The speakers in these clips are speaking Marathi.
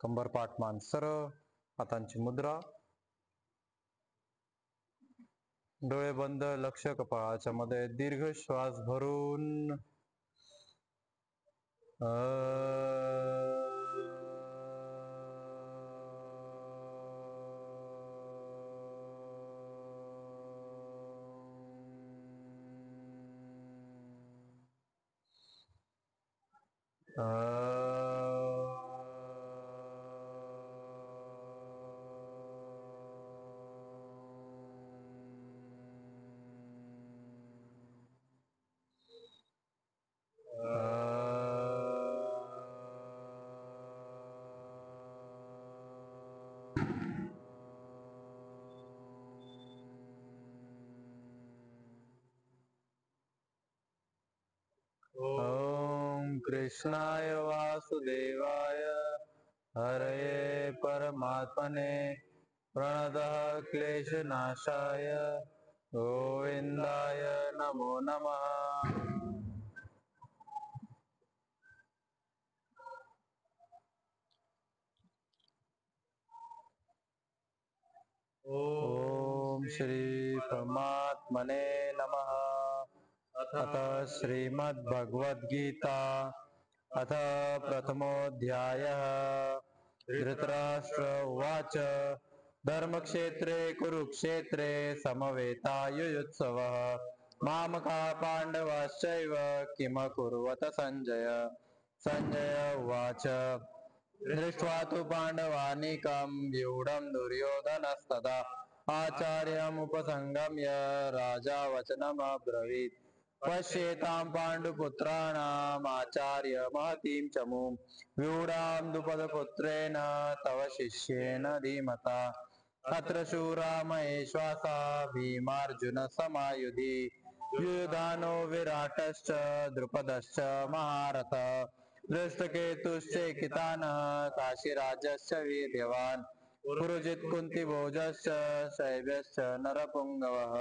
कंबर पाठ मान सरळ, हातांची मुद्रा, डोळे बंद, लक्ष कपाळाच्या मध्ये, दीर्घ श्वास भरून ओम कृष्णाय वासुदेवाय हरये परमात्मने प्रणतः क्लेशनाशाय गोविंदाय नमो नमः। ओम श्री परमात्मने नमः। अथ श्रीमद्भगवद्गीता अथ प्रथमोऽध्यायः। धृतराष्ट्र उवाच धर्मक्षेत्रे कुरुक्षेत्रे समवेतायुयुत्सवः मामकाः पाण्डवाश्चैव किमकुर्वत सञ्जय। सञ्जय उवाच दृष्ट्वा तु पाण्डवानीकं व्यूढं दुर्योधनस्तदा आचार्यमुपसंगम्य राजा वचनमब्रवीत् पश्येतां पाण्डुपुत्राणाम् आचार्य महतीं चमूं व्यूढां द्रुपदपुत्रेण तव शिष्येन धीमता। अत्र शूरा महेश्वासा भीमार्जुन समायुधि युधानो विराटश्च द्रुपदश्च महारथः दृष्टकेतुश्चैकितानः काशीराजश्च वीर्यवान् पुरुजित् कुन्तिभोजश्च शैब्यश्च नरपुङ्गवः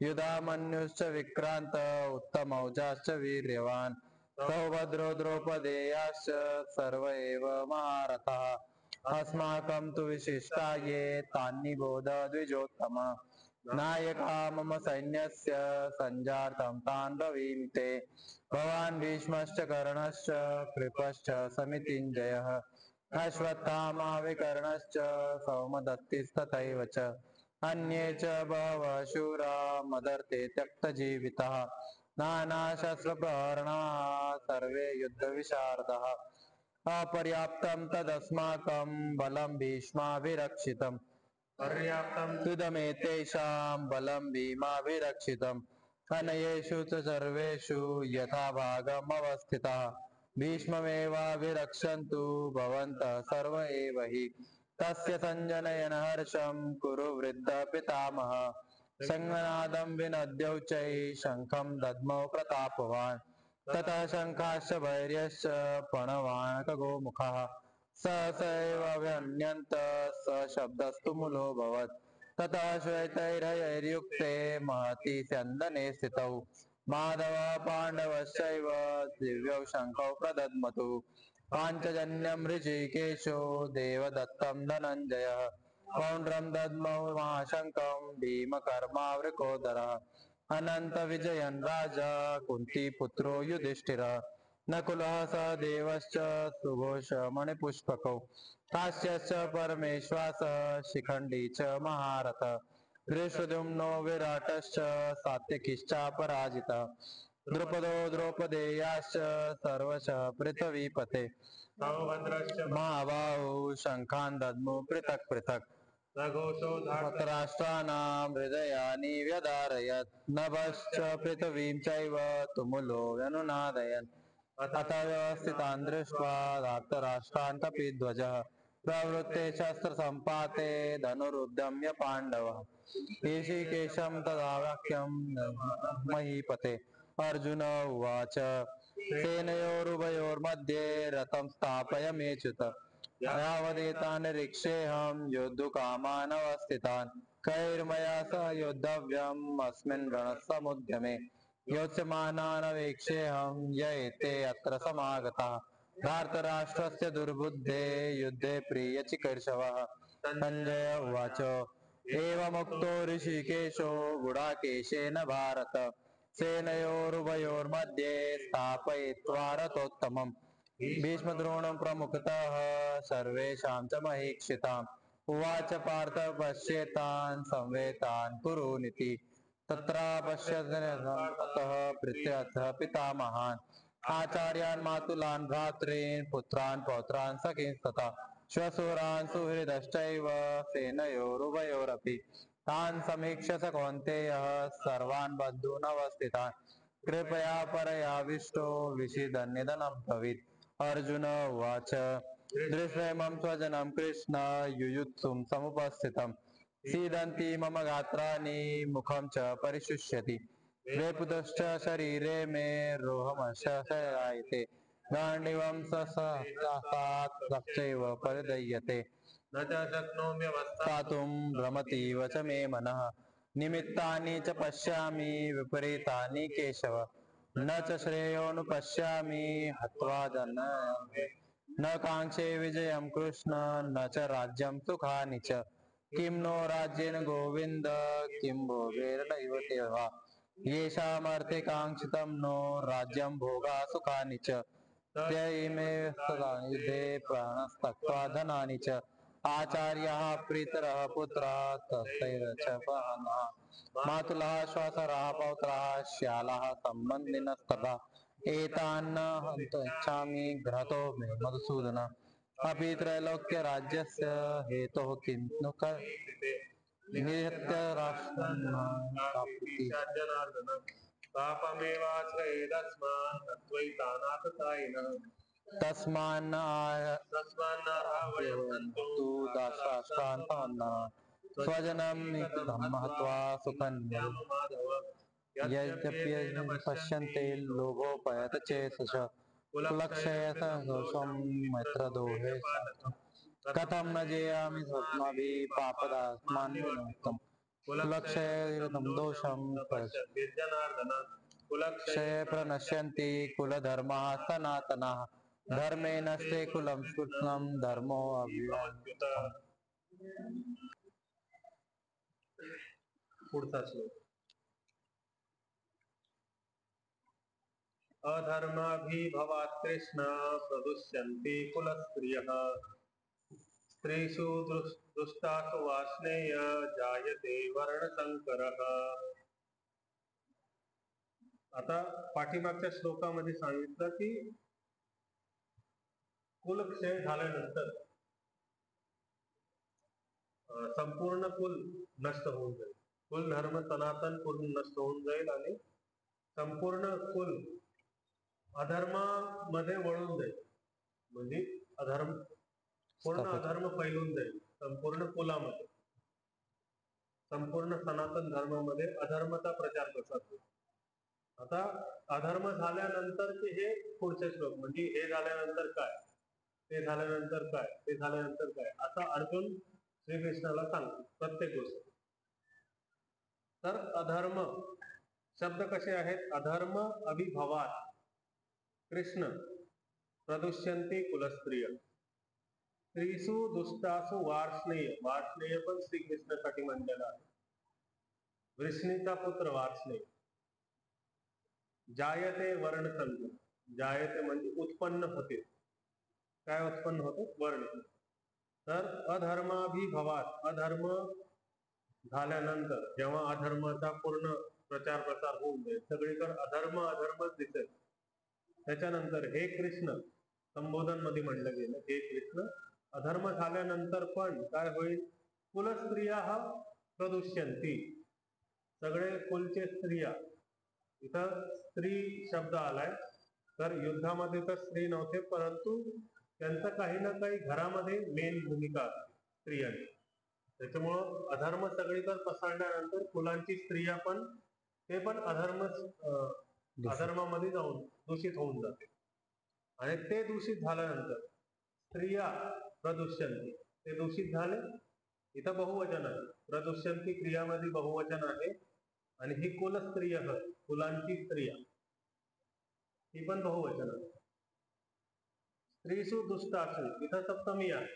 युधामन्युश्च विक्रान्त उत्तमौजाश्च वीर्यवान् सौभद्रो द्रौपदेयाश्च सर्व एव महारथाः। अस्माकं तु विशिष्टा ये तान्निबोध द्विजोत्तम। नायका मम सैन्यस्य सञ्जातं तान् ब्रवीमि ते। भवान् भीष्मश्च कर्णश्च कृपश्च समितिञ्जयः अश्वत्थामा विकर्णश्च सौमदत्तिस्तथैव च अन्ये च बहवः शूरा मदर्थे त्यक्तजीविताः नानाशस्त्रप्रहरणाः सर्वे युद्धविशारदाः। अपर्याप्तं तदस्माकं बलं भीष्माभिरक्षितम् पर्याप्तं तुदमेतेषां बलं भीमाभिरक्षितम् अनयेषु च सर्वेषु यथा भागमवस्थिताः भीष्ममेवाभिरक्षन्तु भवन्तः सर्व एव हि। तस्य सञ्जनयन हर्षं कुरु वृद्ध पितामह शङ्खनादं विनद्यौच्चैः शङ्खं दद्मौ प्रतापवान् ततः शङ्खाश्च भैर्यश्च प्रणवानकगोमुखः सहसैव स शब्दस्तु मूलोऽभवत्। ततः श्वेतैर्हयैर्युक्ते महति स्यन्दने स्थितौ माधव पाण्डवश्चैव दिव्यौ शङ्खौ प्रदद्मतु पाञ्चजन्यं ऋषिकेशो देवदत्तं धनञ्जयः पौण्ड्रं दद्मौ महाशङ्खं भीमकर्मावृकोदरः अनन्तविजयन् राजा कुन्तीपुत्रो युधिष्ठिरः नकुलः सहदेवश्च सुघोषमणिपुष्पकौ काश्यश्च परमेश्वासः शिखण्डी च महारथः धृष्टद्युम्नो विराटश्च सात्यकिश्चापराजितः द्रुपदो द्रौपदेयाश्च सर्वशः पृथ्वीपते महाबाहु शङ्खान् दद्मो पृथक् पृथक् धृतराष्ट्राणां हृदयानि व्यधारयत् नभश्च पृथिवीं चैव तुमुलो व्यनुनादयन् अथ व्यवस्थितान् दृष्ट्वा धार्तराष्ट्रान् कपिध्वजः प्रवृत्ते शस्त्रसम्पाते धनुरुद्यम्य पाण्डवः ऋषिकेशं तदा वाक्यं महीपते अर्जुन उवाच सेनयोरुभयोर्मध्ये रथं स्थापयमेच्युत यावदेतान् योद्धुकामानवस्थितान् कैर्मया सह योद्धव्यम् अस्मिन् रणसमुद्यमे योत्स्यमानानवेक्षेऽहं य एते अत्र समागताः धार्तराष्ट्रस्य दुर्बुद्धे युद्धे प्रियचिकीर्षवः। संजय उवाच एवमुक्तो ऋषिकेशो गुडाकेशेन भारत सेनयोरुभयोर्मध्ये स्थापयित्वा रथोत्तमम्। भीष्मद्रोणं प्रमुखतः सर्वेषां च महीक्षिताम्। उवाच पार्थ पश्येतान् संवेतान् कुरूनिति। तत्र पश्यतः प्रीत्यर्थ पितामहान् आचार्यान् मातुलान् भ्रातॄन् पुत्रान् पौत्रान् सखींस्तथा तथा श्वशुरान् सुहृदश्चैव सेनयोरुभयोरपि। तान् समीक्ष्य स कौन्तेयः सर्वान् बन्धून् अवस्थितान् कृपया परयाविष्टो विषीदन्निधनमब्रवीत्। अर्जुन उवाच दृष्ट्वेमं स्वजनं कृष्ण युयुत्सुं समुपस्थितम् सीदन्ति मम गात्राणि मुखं च परिशुष्यति वेपुतश्च शरीरे मे रोहमशयायते गाण्डीवं सहसात् परिदह्यते न च शक्नोम्यवस्थातुं भ्रमतीव च मे मनः निमित्तानि च पश्यामि विपरीतानि केशव न च श्रेयोनुपश्यामि हत्वा जन्म न काङ्क्षे विजयं कृष्ण न च राज्यं सुखानि च किं नो राज्येन गोविन्द किं भोगैर्नैव वा येषामर्थे काङ्क्षितं नो राज्यं भोगा सुखानि च त्ययिमे युद्धे प्राणस्तक्त्वा धनानि च आचार्याः प्रीतरः पुत्राः तस्थैरच बहनः मातुलः श्वशुराः पौत्राः श्यालाः सम्बन्धिनस्तथा एतान्न हन्तुमिच्छामि घ्नतो मे मधुसूदन अपि त्रैलोक्यराज्यस्य हेतोः किं नु निहत्य राष्ट्रं पापमेवाश्रयेदस्मान् तत्त्वैतानाथतायिनः तस्मान्नाहवयन्तु दासराष्ट्रान्तमन्नः स्वजनं महत्वा सुखं यद्यप्येनं पश्यन्ते लोभोपहत चेतसः कुलक्षयसदोषं मैत्रदोहे कथं न जेयामि स्वप्नाभिः पापदास्मान्निमित्तम् कुलक्षयं दोषं कुलक्षये प्रणश्यन्ति कुलधर्माः सनातनाः धर्मे नस्ते कुलं कृत्स्नं धर्मो अव्ययः। पुढचा श्लोक अधर्माभिभवात् कृष्ण प्रदुष्यन्ति कुलस्त्रियः स्त्रीषु दुष्टासु वार्ष्णेय जायते वर्णसंकरः। आता पाठीमागच्या श्लोकामध्ये सांगितलं की कुलक्षय झाल्यानंतर संपूर्ण कुल नष्ट होऊन जाईल, कुल धर्म सनातन पूर्ण नष्ट होऊन जाईल आणि संपूर्ण कुल अधर्मामध्ये वळून जाईल, म्हणजे अधर्म पूर्ण अधर्म फैलून जाईल संपूर्ण कुलामध्ये, संपूर्ण सनातन धर्मामध्ये अधर्माचा प्रचार प्रसार होईल. आता अधर्म झाल्यानंतरचे हे पुढचे श्लोक, म्हणजे हे झाल्यानंतर काय, ते झाल्यानंतर काय, ते झाल्यानंतर काय, असा अर्जुन श्रीकृष्णाला सांगतो प्रत्येक गोष्ट. तर अधर्म शब्द कसे आहेत, अधर्म अभिभवात कृष्ण प्रदुष्यन्ते कुलस्त्रिय स्त्रीसु दुष्टासु वार्ष्णेय, वार्ष्णेय पण श्रीकृष्णासाठी म्हणलेला आहे, वृष्णीचा पुत्र वार्ष्णेय. जायते वर्णसंकर, जायते म्हणजे उत्पन्न होते, काय उत्पन्न होते, वर्ण. तर अधर्माभिभवात, अधर्म झाल्यानंतर जेव्हा अधर्माचा पूर्ण प्रचार प्रसार होऊन जाईल, सगळीकडे अधर्म अधर्मच दिसेल, त्याच्यानंतर हे कृष्ण संबोधन मध्ये म्हणलं गेलं, हे कृष्ण अधर्म झाल्यानंतर पण काय होईल, कुलस्त्रिया प्रदुष्यंती, सगळे कुलचे स्त्रिया, इथं स्त्री शब्द आलाय, तर युद्धामध्ये तर स्त्री नव्हते, परंतु त्यांचं काही ना काही घरामध्ये मेन भूमिका स्त्रियांची. त्याच्यामुळं अधर्म सगळीकडे पसरल्यानंतर कुलांची स्त्रिया पण, ते पण अधर्मामध्ये जाऊन दूषित होऊन जाते, आणि ते दूषित झाल्यानंतर स्त्रिया प्रदुष्यंती, ते दूषित झाले. इथं बहुवचन आहे, प्रदुष्यंती क्रियामध्ये बहुवचन आहे, आणि ही कुल स्त्रिय, कुलांची स्त्रिया, ही पण बहुवचन आहे. स्त्रीसु दुष्टासु इथं सप्तमी आहे.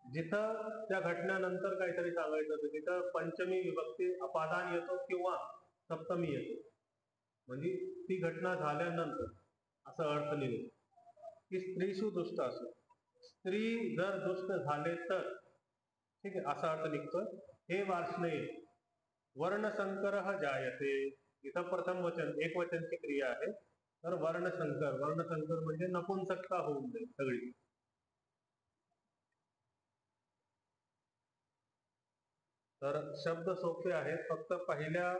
जिथं त्या घटनेनंतर काहीतरी सांगायचं होतं तिथं पंचमी विभक्ती अपादान येतो किंवा सप्तमी येतो. म्हणजे ती घटना झाल्यानंतर असा अर्थ निघतो की स्त्रीसु दुष्टासु, स्त्री जर दुष्ट झाले तर, ठीक आहे, असा अर्थ निघतोय. हे वार्ष्णेय वर्णसंकर जायते, इथं प्रथम वचन एक वचनची क्रिया आहे. तर वर्णसंकर, वर्णसंकर म्हणजे नपुंसकता होऊन जाईल सगळी. तर शब्द सोपे आहेत, फक्त पहिल्या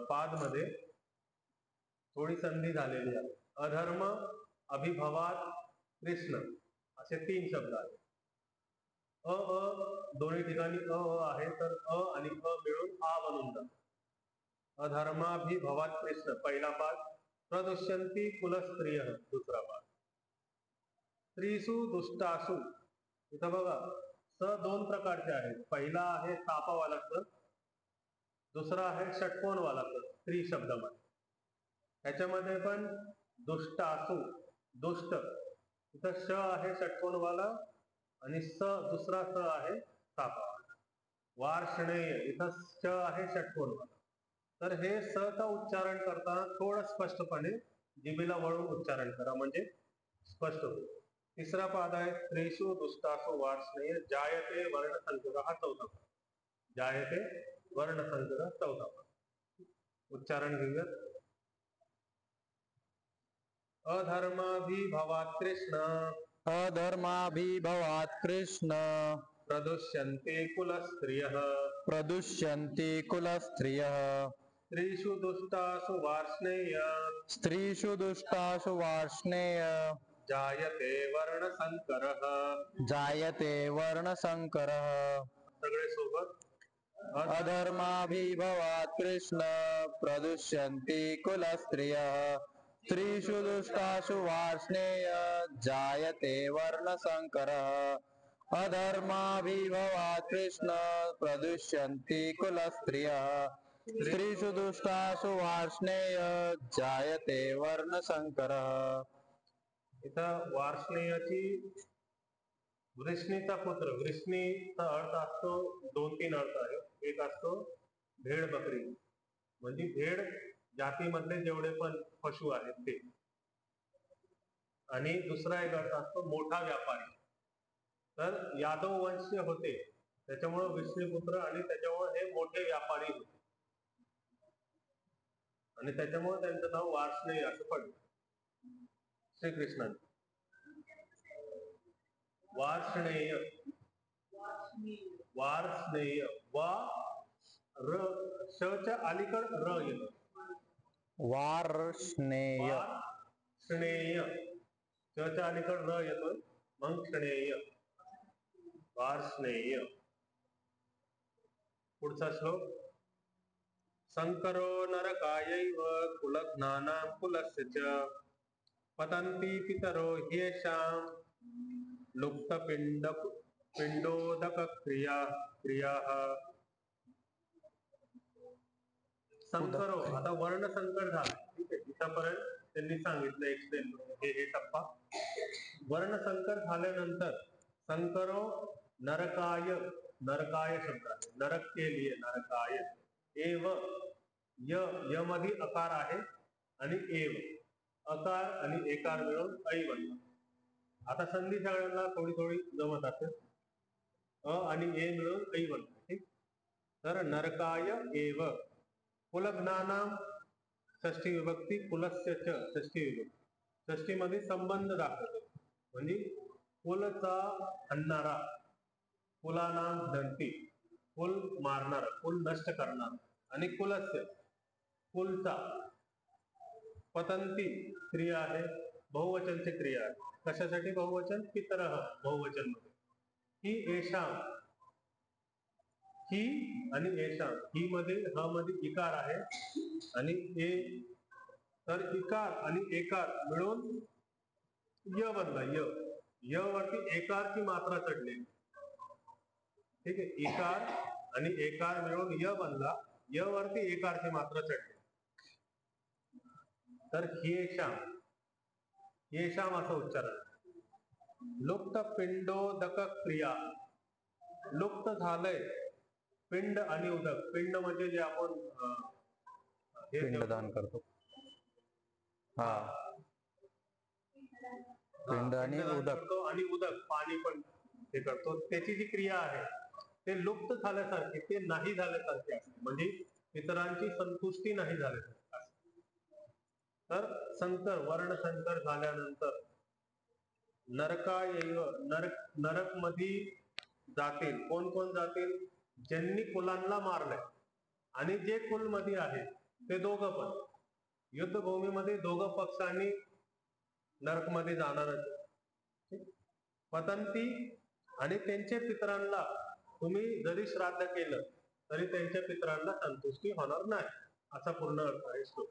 पाद मध्ये थोडी संधी झालेली आहे. अधर्म, अभिभवात, कृष्ण असे 3 शब्द आहेत. दोन्ही ठिकाणी आहे, तर आणि मिळून आ बनून जातात. अधर्माभिभवात कृष्ण पहिला पाद, प्रदुष्यंती कुलस्त्रिय दुसरा पाद. स्त्रीसु दुष्टासु इथं बघा स 2 प्रकारचे आहेत. पहिला आहे तापावाला स, दुसरा आहे षटकोनवाला स स्त्री शब्दामध्ये. त्याच्यामध्ये पण दुष्टासु, दुष्ट इथं श आहे षटकोनवाला आणि स दुसरा स आहे तापावाला. वार्ष्णेय इथं श आहे षटकोनवाला. तर हे स चा उच्चारण करताना थोडं स्पष्टपणे जिभेला वळून उच्चारण करा, म्हणजे स्पष्ट होईल. तिसरा पाद आहे स्त्रीषु दुष्टासु वार्ष्णेय जायते वर्णसंकर, हा चौथा पाद. जायते वर्णसंकर चौथा पाद. उच्चारण घेऊयात. अधर्माभिभवात् कृष्ण, अधर्माभिभवात् कृष्ण, प्रदुष्यन्ते कुलस्त्रियः, प्रदुष्यन्ते कुलस्त्रियः, स्त्रीषु दुष्टासु वार्ष्णेय, स्त्रीषु दुष्टासु वार्ष्णेय, जायते वर्णसंकरः, जायते वर्णसंकरः. सगळे सोबत. अधर्माभिभवात् कृष्ण, प्रदुष्यन्ते कुलस्त्रियः, स्त्रीषु दुष्टासु वार्ष्णेय, जायते वर्णसंकरः. अधर्माभिभवात् कृष्ण, प्रदुष्यन्ते कुलस्त्रियः, स्त्रीषु दुष्टासु वार्ष्णेय, जायते वर्णसंकरः. इथं वार्ष्णेयाची वृष्णीचा पुत्र, वृष्णीचा अर्थ असतो 2-3 अर्थ आहे. एक असतो भेड बकरी, म्हणजे भेड जातीमधले जेवढे पण पशु आहेत ते. आणि दुसरा एक अर्थ असतो मोठा व्यापारी. तर यादव वंशीय होते त्याच्यामुळे विष्णुपुत्र, आणि त्याच्यामुळे हे मोठे व्यापारी होते आणि त्याच्यामुळे त्यांचं नाव वार्ष्णेय असं पडलं. श्रीकृष्णांचं वार्ष्णेय, वार्ष्णेय, वा र श च्या अलीकड र येतो. वार्ष्णेय, वार्ष्णेय श च्या अलीकड र येतोय, मग क्षणेय, वार्ष्णेय. पुढचा श्लोक. संकरो नरकायैव कुलघ्नानां कुलस्य च, पतन्ति पितरो ह्येषां लुप्तपिंड पिंडोदक क्रियाः. संकरो, आता वर्ण संकर झाला, ठीक आहे, इथपर्यंत त्यांनी सांगितलं एक्सप्लेन हे टप्पा. वर्ण संकर झाल्यानंतर संकरो नरकाय, नरकाय शब्द आहे, नरक के लिए नरकाय. एव य मध्ये अकार आहे आणि एव, अकार आणि एकार मिळून ऐ बनला. आता संधी सगळ्यांना थोडी थोडी जमत असेल. अ आणि ए मिळून ऐ बनला, ठीक. तर नरकाय एव, कुलघ्नानां षष्ठी विभक्ती, कुलस्य च षष्ठी विभक्ती. षष्ठी मध्ये संबंध दाखवतो, म्हणजे कुलचा आणणारा, कुलानां दंती, कुल मारणारा, कुल नष्ट करणारा, आणि कुलस्य कुलचा. पतंती क्रिया आहे, बहुवचनची क्रिया आहे. कशासाठी बहुवचन? पितरः बहुवचन मध्ये. ही एषाम, ही आणि एषाम, ही मध्ये ह मध्ये इकार आहे आणि ए, तर इकार आणि एकार मिळून य बनला. य वरती एकारची मात्रा चढली, ठीक आहे. इकार आणि एकार मिळून य बनला, य वरती एकारची मात्रा चढली. तर ही श्याम, येशाम असं उच्चारण. लुप्त पिंडोदक क्रिया, लुप्त झालंय पिंड आणि उदक. पिंड म्हणजे जे आपण हे पिंडदान करतो. हा, पिंड आणि पिंडदान उदक. करतो आणि उदक पाणी पण हे करतो. त्याची जी क्रिया आहे ते लुप्त झाल्यासारखी, ते नाही झाल्यासारखे असते. म्हणजे इतरांची संतुष्टी नाही झाल्यासारखी असते. तर संकर वर्ण संकर झाल्यानंतर नरकायैव नरक मध्ये जातील. कोण कोण जातील? ज्यांनी कुलांना मारलंय आणि जे कुल मध्ये आहेत ते दोघं पण. युद्धभूमीमध्ये दोघं पक्षांनी नरकमध्ये जाणारच. पतंती आणि त्यांच्या पितरांना तुम्ही जरी श्राद्ध केलं तरी त्यांच्या पितरांना संतुष्टी होणार नाही, असा पूर्ण अर्थ आहे श्लोक.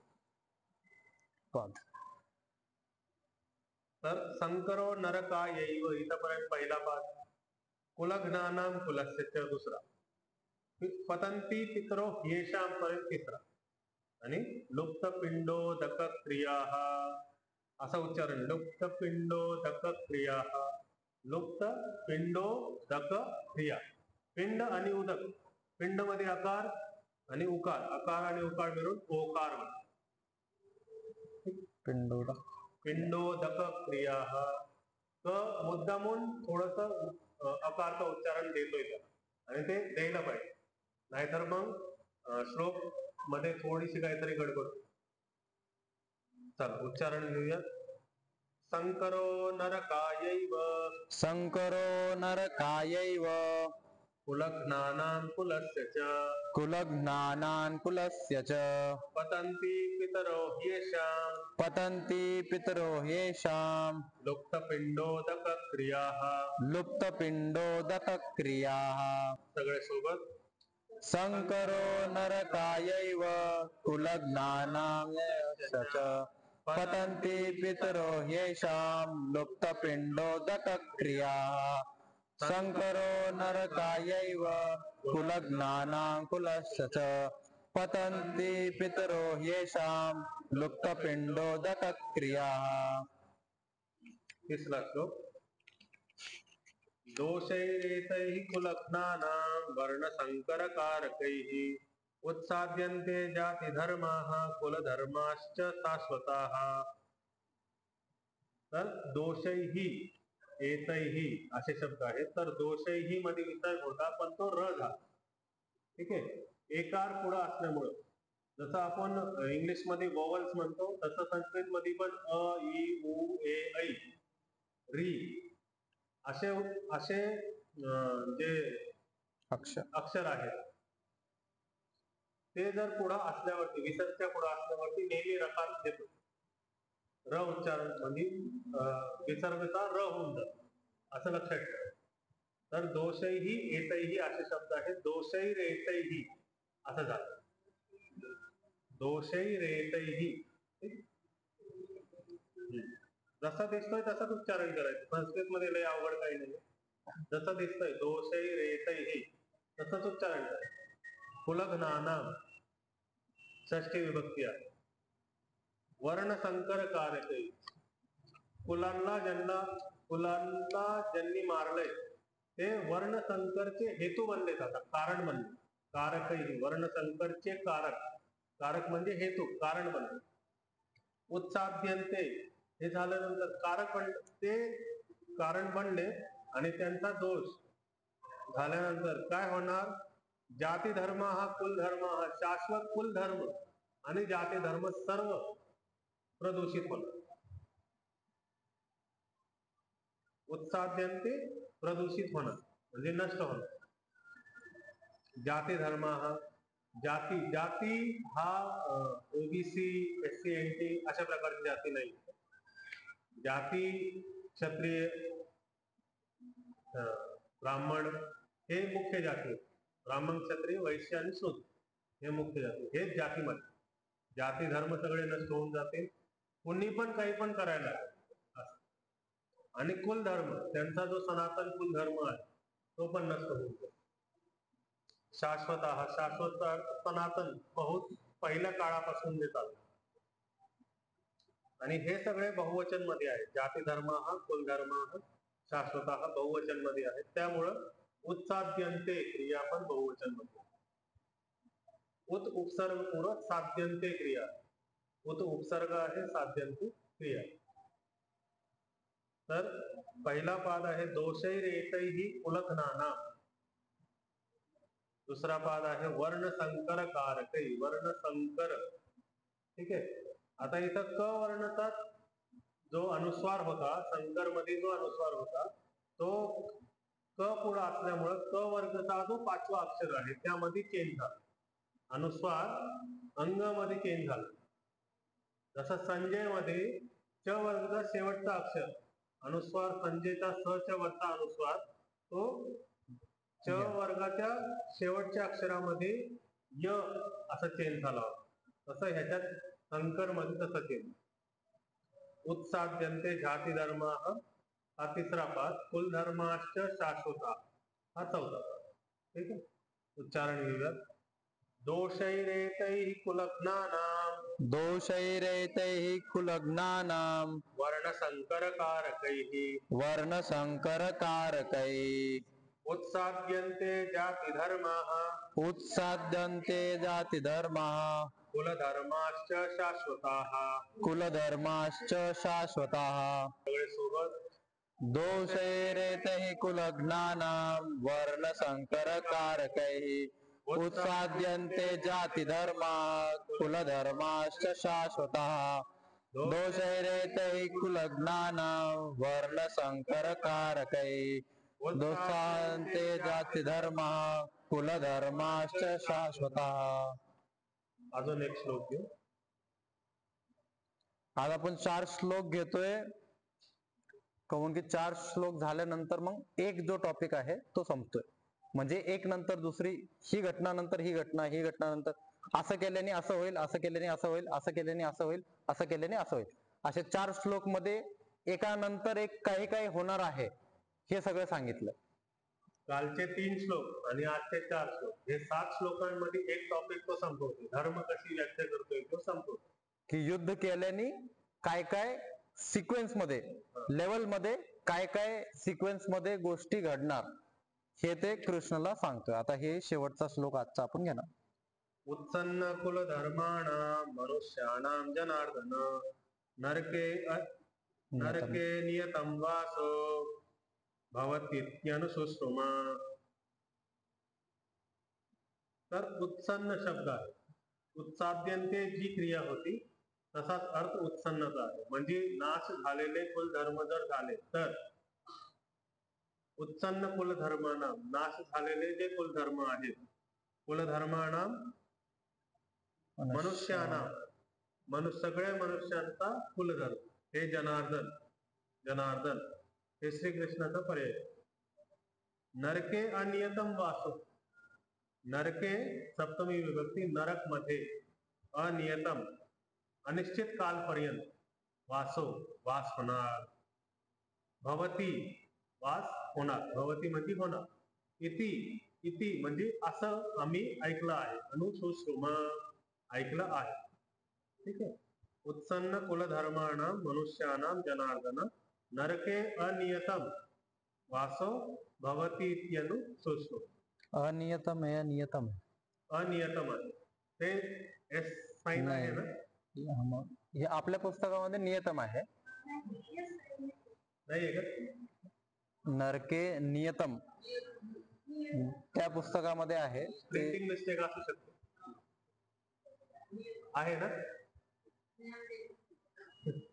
तर संकरो नरकायैव इथपर्यंत पहिला पाठ. कुलघ्नानाम कुलस्य दुसरा. पतंती पितरो येशाम पर्यंत तिसरा. आणि लुप्त पिंडोदक क्रिया असं उच्चारण. लुप्त पिंडोदक क्रिया, लुप्त पिंडोदक क्रिया. पिंड आणि उदक. पिंड मध्ये आकार आणि उकार, आकार आणि उकार मिळून ओकार. पिंडोदक पिंडोदक क्रिया. मुद्दामून थोडस अकारचं उच्चारण देतोय त्याला आणि ते द्यायला पाहिजे, नाहीतर मग श्लोक मध्ये थोडीशी काहीतरी गडबड. चला उच्चारण घेऊया. संकरो नरकायैव, संकरो नरकायैव, कुलघ्नानां कुलस्य च, कुलघ्नानान् कुलस्य च, पतन्ति पितरो ह्येषां, पतन्ति पितरो ह्येषां, लुप्तपिंडोदक क्रियाः, लुप्तपिंडोदक क्रियाः. सगळे सोबत. संकरो नरकायैव, कुलघ्नानां च, पतन्ति पितरो ह्येषां, लुप्तपिंडोदक क्रियाः. संकरो नरकायैव, कुलघ्नानां कुलस्य च, पतन्ति पितरो ह्येषां, लुप्तपिंडोदक क्रियाः. तिसरा श्लोक. दोषैरेतैः कुलघ्नानां वर्णसंकरकारकैः उत्साद्यन्ते जातिधर्माः कुलधर्माश्च शाश्वताः. तर दोषैही एतैही असे शब्द आहेत. तर दोषैही मध्ये विसर्ग होता पण तो र झाला. ठीक आहे, एकार पुढं असल्यामुळं. जसं आपण इंग्लिश मध्ये वॉवल्स म्हणतो तसं संस्कृत मध्ये पण अ इ उ ए ऐ री असे असे जे अक्षर आहेत ते जर पुढं असल्यावरती, विसर्गच्या पुढं असल्यावरती नेहमी रकार येतो. र उच्चारण म्हणजे विसर्गचा र होऊन जातो, असं लक्षात ठेवा. तर दोषैही एतैही असे शब्द आहेत. दोषैरेतैही असं झालं. दोषैरेतैही जसा दिसतोय तसंच उच्चारण करायचं. संस्कृत मध्ये लय अवघड काही नाही. जसं दिसतंय दोषैरेतैही तसंच उच्चारण करायचं. कुलघ्नानां षष्ठी विभक्ती आहे. वर्णसंकर कारकै, कुलांना ज्यांनी मारलंय ते वर्णसंकरचे हेतू बनले जातात, कारण बनले. कारकही वर्णसंकरचे कारक, कारक म्हणजे हेतू, कारण बनले. उत्साद्यन्ते हे झाल्यानंतर कारक ते कारण बनले आणि त्यांचा दोष झाल्यानंतर काय होणार? जाती धर्म हा कुलधर्म हा शाश्वत कुलधर्म आणि जाती धर्म सर्व प्रदूषित होणार. उत्साद्यन्ते प्रदूषित होणार म्हणजे नष्ट होणार. जाती धर्म हा जाती हा ओबीसी एससी एनटी अशा प्रकारची जाती नाही. जाती क्षत्रिय ब्राह्मण हे मुख्य जाती. ब्राह्मण क्षत्रिय वैश्य आणि शूद्र हे मुख्य जाती. हेच जातीमध्ये. जाती धर्म सगळे नष्ट होऊन जाते. कुणी पण काही पण करायला. आणि कुलधर्म त्यांचा जो सनातन कुलधर्म आहे तो पण नष्ट होऊन जातो. शाश्वत हा शाश्वत सनातन बहुत पहिल्या काळापासून देतात. आणि हे सगळे बहुवचन मध्ये आहेत. जाती धर्म हा, कुलधर्म हा, शाश्वत हा बहुवचन मध्ये आहेत. त्यामुळं उत्साद्यन्ते क्रिया पण बहुवचन मध्ये. उत उपसर्ग पूर्व साध्यन्ते क्रिया. उत उपसर्ग आहे, साध्यन्ते क्रिया. तर पहिला पाद आहे दोषैरेतैहि कुलघ्नाना. दुसरा पाद आहे वर्ण संकर कारकै. वर्ण संकर, ठीक आहे. आता इथं क वर्णाचा जो अनुस्वार होता, संकर मध्ये जो अनुस्वार होता, तो क पुढे असल्यामुळं क वर्गाचा जो 5वा अक्षर आहे त्यामध्ये चेंज झाला. अनुस्वार अंग मध्ये चेंज झाला. जसं संजय मध्ये च वर्गाचा शेवटचा अक्षर, अनुस्वार संजयचा स च्या वरचा अनुस्वार, तो च वर्गाच्या शेवटच्या अक्षरामध्ये य असा चेंज झाला. तसं ह्याच्यात संकर मध्ये तसं चेंज. उत्साद्यन्ते जाती धर्म हा तिसरा पाद. कुलधर्माश्च शाश्वता हा चौथा पाद. ठीक आहे. उच्चारण घेऊया. दोषैरेतैहि कुलघ्नानां. दोषैरेतैहि कुलघ्नानां. वर्णसंकरकारकैः. वर्णसंकरकारकैः. उत्साद्यन्ते जाति धर्माः. उत्साद्यन्ते जाति धर्माः. कुलधर्माश्च शाश्वताः. कुलधर्माश्च शाश्वताः. सगळे सोबत. दोषैरेतैहि कुलघ्नानां. वर्णसंकरकारकैः. उत्साद्यन्ते जाति धर्माः. कुलधर्माश्च शाश्वताः. दोषैरेतैहि कुलघ्नानां. वर्णसंकरकारकैः. दोषान्ते जाति धर्माः. कुलधर्माश्च शाश्वताः. अजून एक श्लोक घेऊ. आज आपण 4 श्लोक घेतोय, कहून की 4 श्लोक झाल्यानंतर मग एक जो टॉपिक आहे तो संपतोय. म्हणजे एक नंतर दुसरी, ही घटना नंतर ही घटना, ही घटना नंतर असं केल्याने असं होईल, असं केल्याने असं होईल, असं केल्याने असं होईल, असं केल्याने असं होईल. असे 4 श्लोक मध्ये एका नंतर एक काही काही होणार आहे हे सगळं सांगितलं. कालचे 3 श्लोक आणि आजचे 4 श्लोक, हे 7 श्लोकांमध्ये एक टॉपिक तो संपवतो. धर्म कशी व्याख्या करतोय तो संपवतो. की युद्ध केल्याने काय काय सिक्वेन्स मध्ये, लेवल मध्ये काय काय सिक्वेन्स मध्ये गोष्टी घडणार हे ते कृष्णाला सांगतोय. आता हे शेवटचा श्लोक आजचा आपण घेणार. उत्सन्न कुल धर्माणां मनुष्याणां जनार्दन नरके नियतं वासो भवतीत्यनुसुश्रुमा. तर उत्सन्न शब्द आहे. उत्साद्यन्ते जी क्रिया होती तसाच अर्थ उत्सन्नचा आहे. म्हणजे नाश झालेले कुलधर्म जर झाले तर उत्सन्न कुलधर्माना, नाश झालेले जे कुलधर्म आहेत, कुलधर्माना मनुष्याना, सगळ्या मनुष्यांचा कुलधर्म हे जनार्दन. जनार्दन हे श्रीकृष्णाचा पर्याय. नरके अनियतम वासो. नरके सप्तमी विभक्ती, नरक मध्ये, अनियतम अनिश्चित कालपर्यंत, वासो वास होणार, भवती वास होणार, भवती म्हणजे होणार, इति इति म्हणजे असं आम्ही ऐकलं आहे, अनुसुश्रुमा ऐकलं आहे. ठीक आहे. उत्सन्न कुलधर्माणां मनुष्याणां जनार्दन नरके अनियतम वासो भवती इत्यनुसुश्रुमा. अनियतम आहे, नियतम आहे. अनियतम आहे ते एस साइन आहे ना. हे आपल्या पुस्तकामध्ये नियतम आहे. नाही का? नरके नियतम त्या पुस्तकामध्ये आहे. प्रिंटिंग मिस्टेक असू शकते, आहे ना.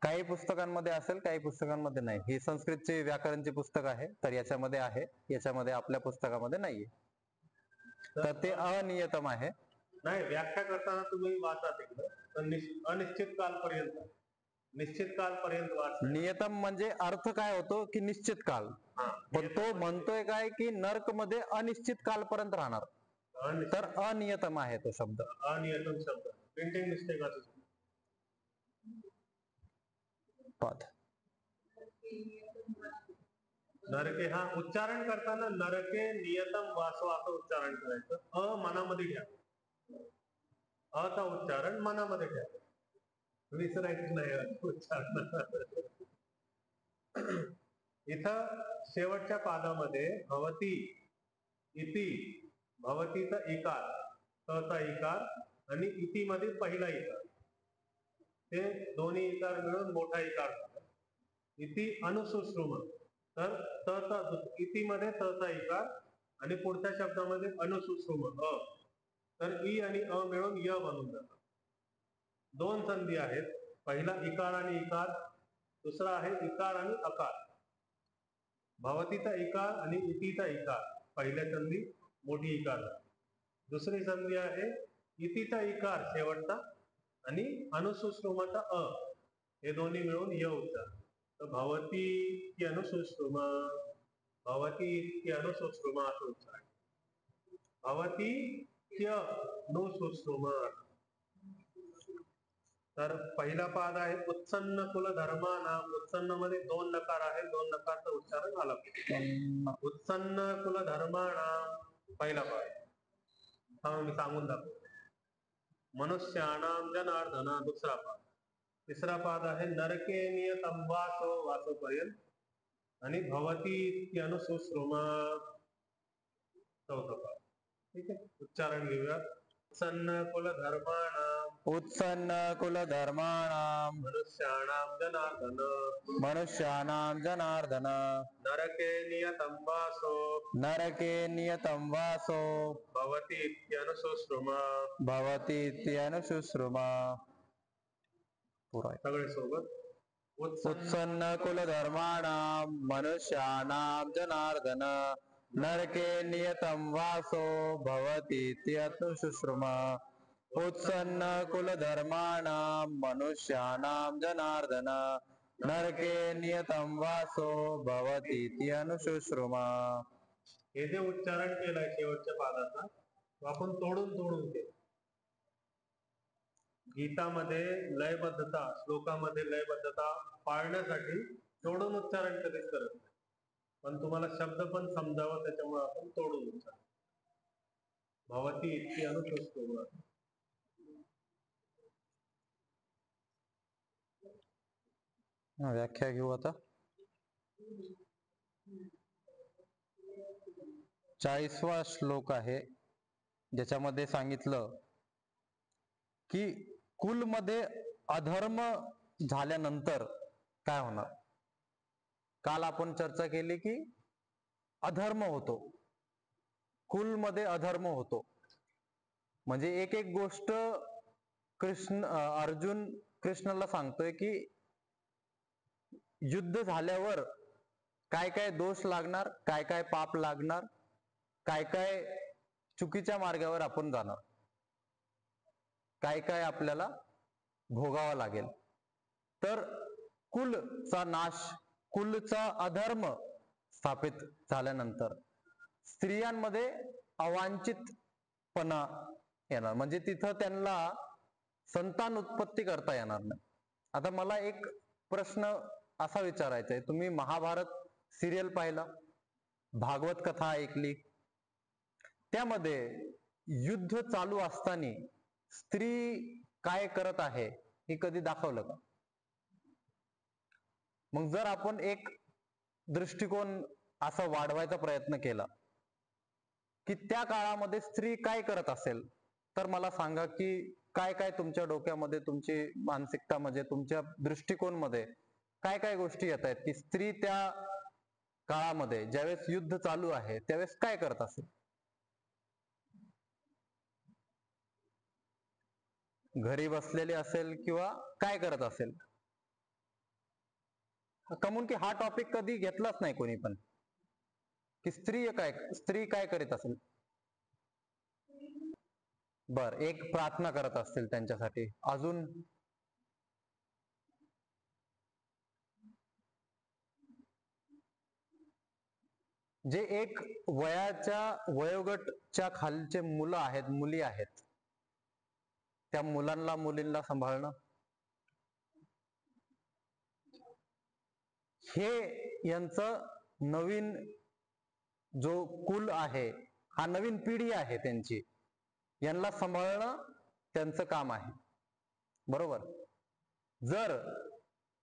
काही पुस्तकांमध्ये असेल, काही पुस्तकांमध्ये नाही. ही संस्कृतचे व्याकरणचे पुस्तक आहे, तर याच्यामध्ये आहे, याच्यामध्ये आपल्या पुस्तकामध्ये नाहीये. तर ते अनियतम आहे. नाही, व्याख्या करताना तुम्ही वाचा तिकडं, अनिश्चित कालपर्यंत, निश्चित कालपर्यंत वाच. नियतम म्हणजे अर्थ काय होतो की निश्चित काल, पण तो म्हणतोय काय की नर्क मध्ये अनिश्चित कालपर्यंत राहणार. तर अनियतम आहे तो शब्द. अनियतम शब्द प्रिंटिंग मिस्टेक असू शकते. नरके, हा उच्चारण करताना नरके नियतम वासो असं उच्चारण करायचं. अ मनामध्ये घ्या, अचा उच्चारण मनामध्ये घ्या. विसरायचं नाही उच्चारण. इथं शेवटच्या पादामध्ये भवती इति, भवतीचा इकार, चा इकार आणि इति मध्ये पहिला इकार, ते दोन्ही इकार मिळून मोठा इकार झाला. इति अनुसुश्रुम, तर इति मध्ये चा इकार आणि पुढच्या शब्दामध्ये अनुसुश्रुम अ, तर ई आणि अ मिळून य बनून जातात. दोन संधी आहेत, पहिला इकार आणि इकार, दुसरा आहे इकार आणि अकार. भवतीचा इकार आणि इतीचा इकार, पहिल्या संधी मोठी इकार. दुसरी संधी आहे इतीचा इकार शेवटचा आणि अनुसुश्रुमाचा अ, हे दोन्ही मिळून य उच्चार. तर भवती की अनुसुश्रुमा, भवती की अनुसुश्रुमा असं उच्चार. भवती की अनुसुश्रुमा. तर पहिला पाद आहे उत्सन्न कुल धर्मानाम. उत्सन्न मध्ये दोन नकार आहे, दोन नकारचं उच्चारण झालं. उत्सन्न कुल धर्मानाम पहिला पाद. हा मी सांगून दाखवतो. मनुष्याणाम जनार्दना दुसरा पाद. तिसरा पाद आहे नरके नियतम वासो, वासोपर्यंत, आणि भवती इति अनुसुश्रुमा चौथा पाद. ठीक आहे, उच्चारण घेऊया. उत्सन्न कुल धर्माणाम, उत्सन्न कुल धर्माणाम, मनुष्याणाम जनार्दन, मनुष्याणाम जनार्दन, नरके नियतम वासो, नरके नियतम वासो, भवती इत्यनुसुश्रुमा, भवती इत्यनुसुश्रुमा. पुरा सगळे सोबत. उत्सन्न कुल धर्माणाम, मनुष्याणाम जनार्दन, नरके नियतम वासो, भवती इत्यनुसुश्रुमा. उत्सन्न कुल धर्माणाम, मनुष्याणाम जनार्दन, नरके नियतम वासो, भवती इत्यनुसुश्रुमा. हे जे उच्चारण केलंय शेवटच्या पादाचा, तो आपण तोडून तोडून केलं. गीतामध्ये लयबद्धता, श्लोकामध्ये लयबद्धता पाळण्यासाठी तोडून उच्चारण कधीच करत नाही, पण तुम्हाला शब्द पण समजावं त्याच्यामुळे आपण तोडून उच्चारण. भवती इतकी अनुसुश्रुमा. व्याख्या घेऊ आता. 40वा श्लोक आहे, ज्याच्यामध्ये सांगितलं की कुलमध्ये अधर्म झाल्यानंतर काय होणार. काल आपण चर्चा केली की अधर्म होतो, कुलमध्ये अधर्म होतो. म्हणजे एक एक गोष्ट अर्जुन कृष्णाला सांगतोय की युद्ध झाल्यावर काय काय दोष लागणार, काय काय पाप लागणार, काय काय चुकीच्या मार्गावर आपण जाणार, काय काय आपल्याला भोगावा लागेल. तर कुलचा नाश, कुलचा अधर्म स्थापित झाल्यानंतर स्त्रियांमध्ये अवांछितपणा येणार, म्हणजे तिथं त्यांना संतान उत्पत्ती करता येणार नाही. आता मला एक प्रश्न असा विचारायचा आहे, तुम्ही महाभारत सिरियल पाहिला, भागवत कथा ऐकली, त्यामध्ये युद्ध चालू असताना स्त्री काय करत आहे हे कधी दाखवलं का? मग जर आपण एक दृष्टिकोन असा वाढवायचा प्रयत्न केला की त्या काळामध्ये स्त्री काय करत असेल, तर मला सांगा की काय काय तुमच्या डोक्यामध्ये, तुमची मानसिकता म्हणजे तुमच्या दृष्टिकोनमध्ये काय काय गोष्टी येत आहेत की स्त्री त्या काळामध्ये ज्यावेळेस युद्ध चालू आहे त्यावेळेस काय करत असेल. घरी बसलेली असेल किंवा काय करत असेल. कमून की हा टॉपिक कधी घेतलाच नाही कोणी पण, की स्त्री काय करीत असेल. बर, एक प्रार्थना करत असतील त्यांच्यासाठी. अजून जे एक वयोगटच्या खालचे मुलं आहेत, मुली आहेत, त्या मुलांना मुलींना सांभाळणं, हे यांचं नवीन जो कुल आहे, हा नवीन पिढी आहे त्यांची, यांना सांभाळणं त्यांचं काम आहे. बरोबर. जर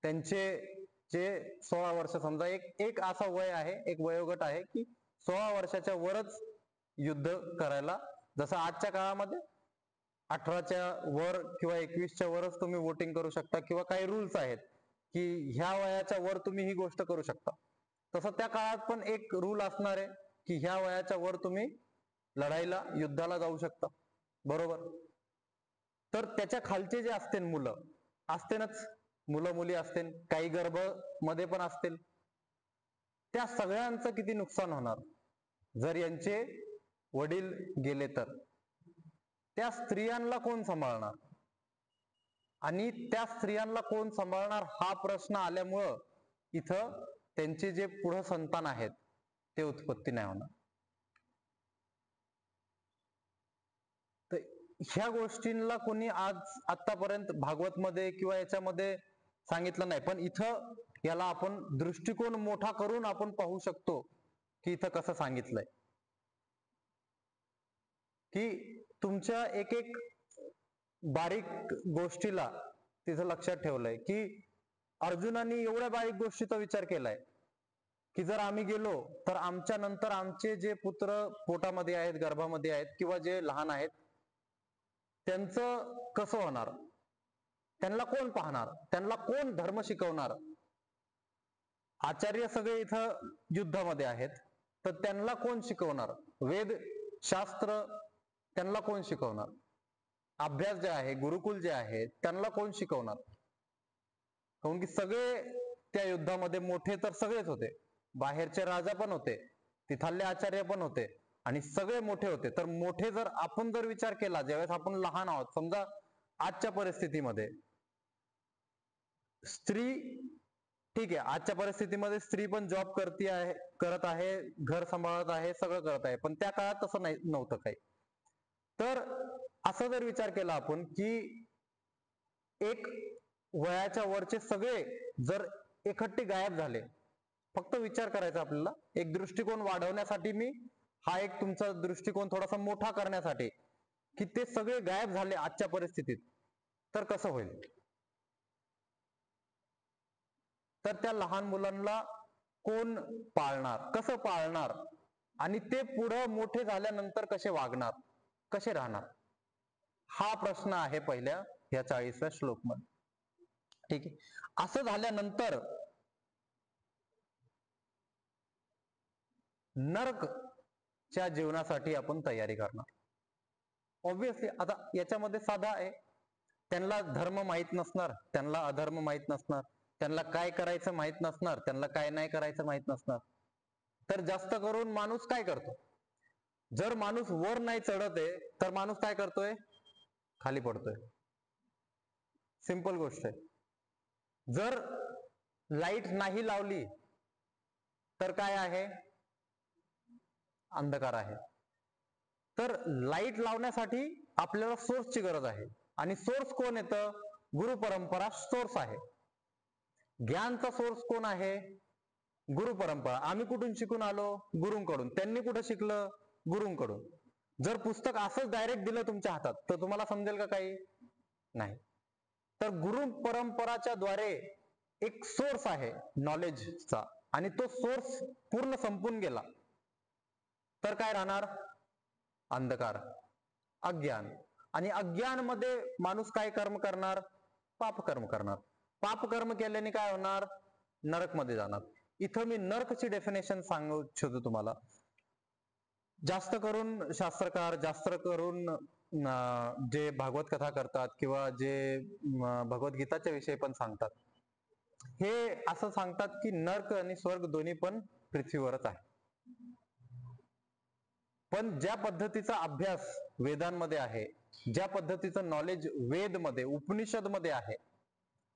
त्यांचे जे 16 वर्ष समजा एक असा वय आहे, एक वयोगट आहे की 16 वर्षाच्या वरच युद्ध करायला, जसं आजच्या काळामध्ये 18च्या वर किंवा 21च्या वरच तुम्ही वोटिंग करू शकता किंवा काही रूल्स आहेत की ह्या वयाच्या वर तुम्ही ही गोष्ट करू शकता, तसं त्या काळात पण एक रूल असणार आहे की ह्या वयाच्या वर तुम्ही लढाईला युद्धाला जाऊ शकता, बरोबर. तर त्याच्या खालचे जे असतील मुलं असतेनच, मुलं मुली असतील, काही गर्भ मध्ये पण असतील, त्या सगळ्यांचं किती नुकसान होणार जर यांचे वडील गेले तर. त्या स्त्रियांना कोण सांभाळणार आणि त्या स्त्रियांना कोण सांभाळणार हा प्रश्न आल्यामुळं इथं त्यांचे जे पुढं संतान आहेत ते उत्पत्ती नाही होणार. तर ह्या गोष्टींना कोणी आतापर्यंत भागवत मध्ये किंवा याच्यामध्ये सांगितलं नाही, पण इथं याला आपण दृष्टिकोन मोठा करून आपण पाहू शकतो की इथं कसं सांगितलंय की तुमच्या एक एक बारीक गोष्टीला तिथं लक्षात ठेवलंय की अर्जुनाने एवढ्या बारीक गोष्टीचा विचार केलाय की जर आम्ही गेलो तर आमच्या नंतर आमचे जे पुत्र पोटामध्ये आहेत, गर्भामध्ये आहेत किंवा जे लहान आहेत त्यांचं कसं होणार, त्यांना कोण पाहणार, त्यांना कोण धर्म शिकवणार. आचार्य सगळे इथं युद्धामध्ये आहेत तर त्यांना कोण शिकवणार, वेद शास्त्र त्यांना कोण शिकवणार, अभ्यास जे आहे, गुरुकुल जे आहे त्यांना कोण शिकवणार. काऊन की सगळे त्या युद्धामध्ये मोठे तर सगळेच होते, बाहेरचे राजा पण होते, तिथले आचार्य पण होते आणि सगळे मोठे होते. तर मोठे जर आपण जर विचार केला, ज्यावेळेस आपण लहान आहोत, समजा आजच्या परिस्थितीमध्ये स्त्री, ठीक आहे, आजच्या परिस्थितीमध्ये स्त्री पण जॉब करत आहे, घर सांभाळत आहे, सगळं करत आहे, पण त्या काळात तसं नाही नव्हतं काही. तर असं जर विचार केला आपण की एक वयाच्या वरचे सगळे जर एकट्टे गायब झाले, फक्त विचार करायचा आपल्याला, एक दृष्टिकोन वाढवण्यासाठी मी हा एक तुमचा दृष्टिकोन थोडासा मोठा करण्यासाठी की ते सगळे गायब झाले आजच्या परिस्थितीत तर कसं होईल. तर त्या लहान मुलांना कोण पाळणार, कसं पाळणार आणि ते पुढं मोठे झाल्यानंतर कसे वागणार, कसे राहणार, हा प्रश्न आहे पहिल्या या 40व्या श्लोक मध्ये. ठीक आहे, असं झाल्यानंतर नरकच्या जीवनासाठी आपण तयारी करणार. ऑब्विसली आता याच्यामध्ये साधा आहे, त्यांना धर्म माहित नसणार, त्यांना अधर्म माहित नसणार, त्यांना काय करायचं माहित नसणार, त्यांना काय नाही करायचं माहित नसणार. तर जास्त करून माणूस काय करतो, जर माणूस वर नाही चढत आहे तर माणूस काय करतोय, खाली पडतोय. सिंपल गोष्ट आहे. जर लाईट नाही लावली तर काय आहे, अंधकार आहे. तर लाईट लावण्यासाठी आपल्याला सोर्सची गरज आहे आणि सोर्स कोण येतं, गुरु परंपरा सोर्स आहे. ज्ञानचा सोर्स कोण आहे, गुरु परंपरा. आम्ही कुठून शिकून आलो, गुरुंकडून. त्यांनी कुठं शिकलं, गुरुंकडून. जर पुस्तक असंच डायरेक्ट दिलं तुमच्या हातात तर तुम्हाला समजेल का काही, नाही. तर गुरु परंपराच्या द्वारे एक सोर्स आहे नॉलेजचा आणि तो सोर्स पूर्ण संपून गेला तर काय राहणार, अंधकार, अज्ञान. आणि अज्ञान मध्ये माणूस काय कर्म करणार, पाप कर्म करणार. पाप कर्म केल्याने काय होणार, नरक मध्ये जाणार. इथं मी नरकची डेफिनेशन सांगू इच्छितो तुम्हाला. जास्त करून शास्त्रकार, जास्त करून जे भागवत कथा करतात किंवा जे भगवद्गीताच्या विषयी पण सांगतात, हे असं सांगतात की नरक आणि स्वर्ग दोन्ही पण पृथ्वीवरच आहे. पण ज्या पद्धतीचा अभ्यास वेदांमध्ये आहे, ज्या पद्धतीचं नॉलेज वेद मध्ये, उपनिषद मध्ये आहे,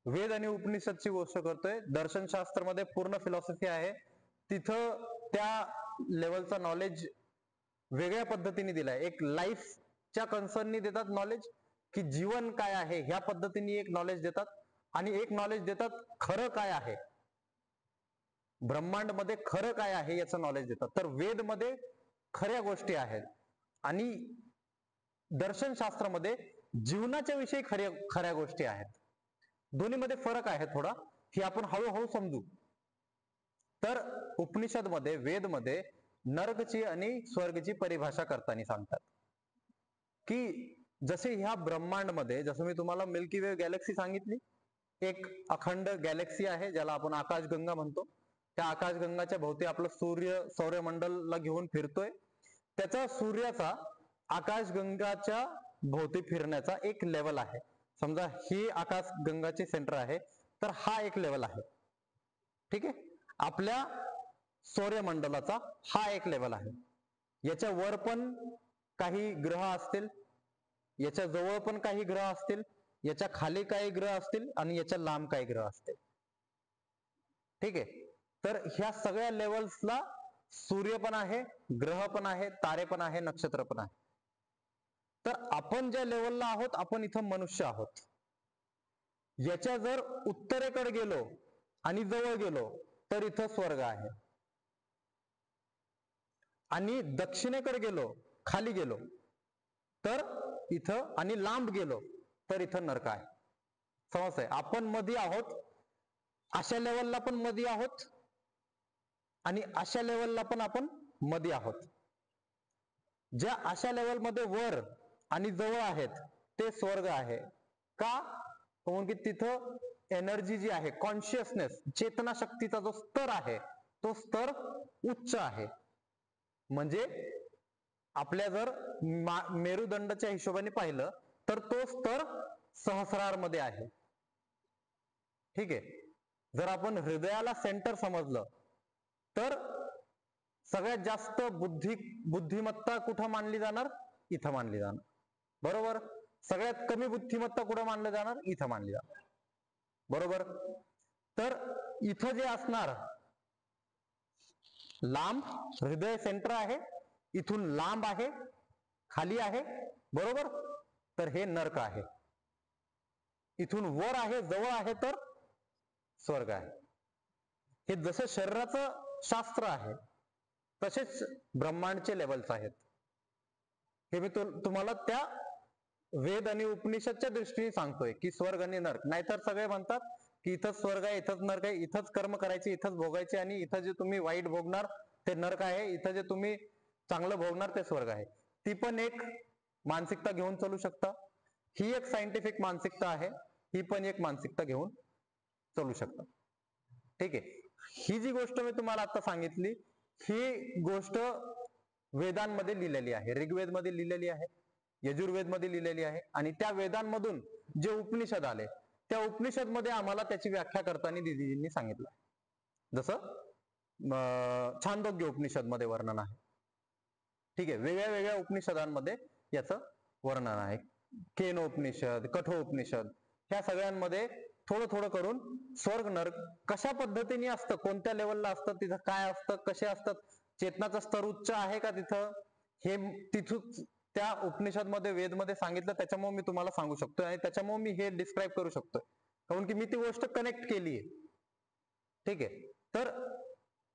वेद आणि उपनिषदची गोष्ट करतोय, दर्शनशास्त्रामध्ये पूर्ण फिलॉसॉफी आहे, तिथं त्या लेवलचा नॉलेज वेगळ्या पद्धतीने दिलाय. एक लाईफच्या कन्सर्ननी देतात नॉलेज की जीवन काय आहे ह्या पद्धतीने एक नॉलेज देतात आणि एक नॉलेज देतात खरं काय आहे, ब्रह्मांड मध्ये खरं काय आहे याचं नॉलेज देतात. तर वेद मध्ये खऱ्या गोष्टी आहेत आणि दर्शनशास्त्रामध्ये जीवनाच्या विषयी खऱ्या गोष्टी आहेत. दोन्हीमध्ये फरक आहे थोडा, हे आपण हळूहळू समजू. तर उपनिषदमध्ये, वेदमध्ये नरकची आणि स्वर्गची परिभाषा करताना सांगतात की जसे ह्या ब्रह्मांडमध्ये, जसं मी तुम्हाला मिल्की वे गॅलेक्सी सांगितली, एक अखंड गॅलेक्सी आहे ज्याला आपण आकाशगंगा म्हणतो. त्या आकाशगंगाच्या भोवती आपलं सूर्य सौरमंडलला घेऊन फिरतोय. त्याचा सूर्याचा आकाशगंगाच्या भोवती फिरण्याचा एक लेवल आहे. समजा ही आकाशगंगाची सेंटर आहे, तर हा एक लेवल आहे. ठीक आहे. आपल्या सौरमंडलाचा हा एक लेवल आहे. याच्या वर पण काही ग्रह असतील, याच्या जवळ पण काही ग्रह असतील, याच्या खाली काही ग्रह असतील आणि याच्या लांब काही ग्रह असतील. ठीक आहे. तर ह्या सगळ्या लेवल्सला सूर्य पण आहे, ग्रह पण आहे, तारे पण आहे, नक्षत्र पण आहे. तर आपण ज्या लेवलला आहोत, आपण इथं मनुष्य आहोत. याच्या जर उत्तरेकडे गेलो आणि जवळ गेलो तर इथं स्वर्ग आहे, आणि दक्षिणेकडे गेलो, खाली गेलो तर इथं, आणि लांब गेलो तर इथं नरक आहे. समजतंय? आपण मध्ये आहोत, अशा लेवलला पण मध्ये आहोत आणि अशा लेवलला पण आपण मध्ये आहोत. ज्या अशा लेवलमध्ये वर आणि जवळ आहेत ते स्वर्ग आहे. का? कारण की तिथं एनर्जी जी आहे, कॉन्शियसनेस, चेतना शक्तीचा जो स्तर आहे तो स्तर उच्च आहे. म्हणजे आपल्या जर मेरुदंडाच्या हिशोबाने पाहिलं तर तो स्तर सहस्रार मध्ये आहे. ठीक आहे. जर आपण हृदयाला सेंटर समजलं तर सगळ्यात जास्त बुद्धिमत्ता कुठं मानली जाणार? इथं मानली जाणार. बरोबर. सगळ्यात कमी बुद्धिमत्ता कुठं मानली जाणार? इथं मानली जाणार. बरोबर. तर इथं जे असणार, लांब, हृदय सेंटर आहे, इथून लांब आहे, खाली आहे, बरोबर, तर हे नरक आहे. इथून वर आहे, जवळ आहे तर स्वर्ग आहे. हे जसं शरीराचं शास्त्र आहे तसेच ब्रह्मांडचे लेवल्स आहेत. हे मी तुम्हाला त्या वेद आणि उपनिषदच्या दृष्टीने सांगतोय की स्वर्ग आणि नरक. नाहीतर सगळे म्हणतात की इथंच स्वर्ग आहे, इथंच नरक आहे, इथंच कर्म करायचे, इथंच भोगायचे, आणि इथं जे तुम्ही वाईट भोगणार ते नरक आहे, इथं जे तुम्ही चांगलं भोगणार ते स्वर्ग आहे. ती पण एक मानसिकता घेऊन चालू शकता. ही एक सायंटिफिक मानसिकता आहे, ही पण एक मानसिकता घेऊन चालू शकता. ठीक आहे. ही जी गोष्ट मी तुम्हाला आता सांगितली, ही गोष्ट वेदांमध्ये लिहिलेली आहे. ऋग्वेदमध्ये लिहिलेली आहे, यजुर्वेदमध्ये लिहिलेली आहे, आणि त्या वेदांमधून जे उपनिषद आले त्या उपनिषद मध्ये आम्हाला त्याची व्याख्या करताना दिदीजींनी सांगितलं. जसं छांदोग्य उपनिषद मध्ये वर्णन आहे. ठीक आहे. वेगळ्या वेगळ्या उपनिषदांमध्ये याचं वर्णन आहे. केनोपनिषद, कठोपनिषद, ह्या सगळ्यांमध्ये थोडं थोडं करून स्वर्ग नरक कशा पद्धतीने असतं, कोणत्या लेवलला असतं, तिथं काय असतं, कसे असतात, चेतनाचा स्तर उच्च आहे का तिथं, हे तिथून त्या उपनिषद मध्ये, वेदमध्ये सांगितलं. त्याच्यामुळे मी तुम्हाला सांगू शकतोय आणि त्याच्यामुळे मी हे डिस्क्राईब करू शकतोय, कारण की मी ती गोष्ट कनेक्ट केली आहे. ठीक आहे. तर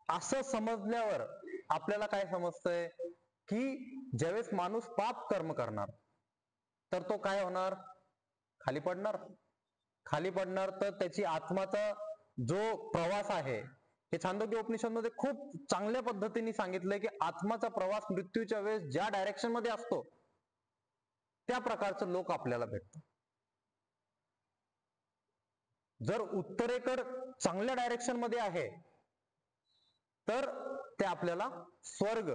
असं समजल्यावर आपल्याला काय समजतंय की ज्यावेळेस माणूस पाप कर्म करणार तर तो काय होणार? खाली पडणार. खाली पडणार तर त्याची आत्माचा जो प्रवास आहे, हे छांदोग्य उपनिषदमध्ये खूप चांगल्या पद्धतीने सांगितलंय की आत्माचा प्रवास मृत्यूच्या वेळेस ज्या डायरेक्शन मध्ये असतो त्या प्रकारचं लोक आपल्याला भेटतं. जर उत्तरेकडे चांगल्या डायरेक्शन मध्ये आहे तर ते आपल्याला स्वर्ग,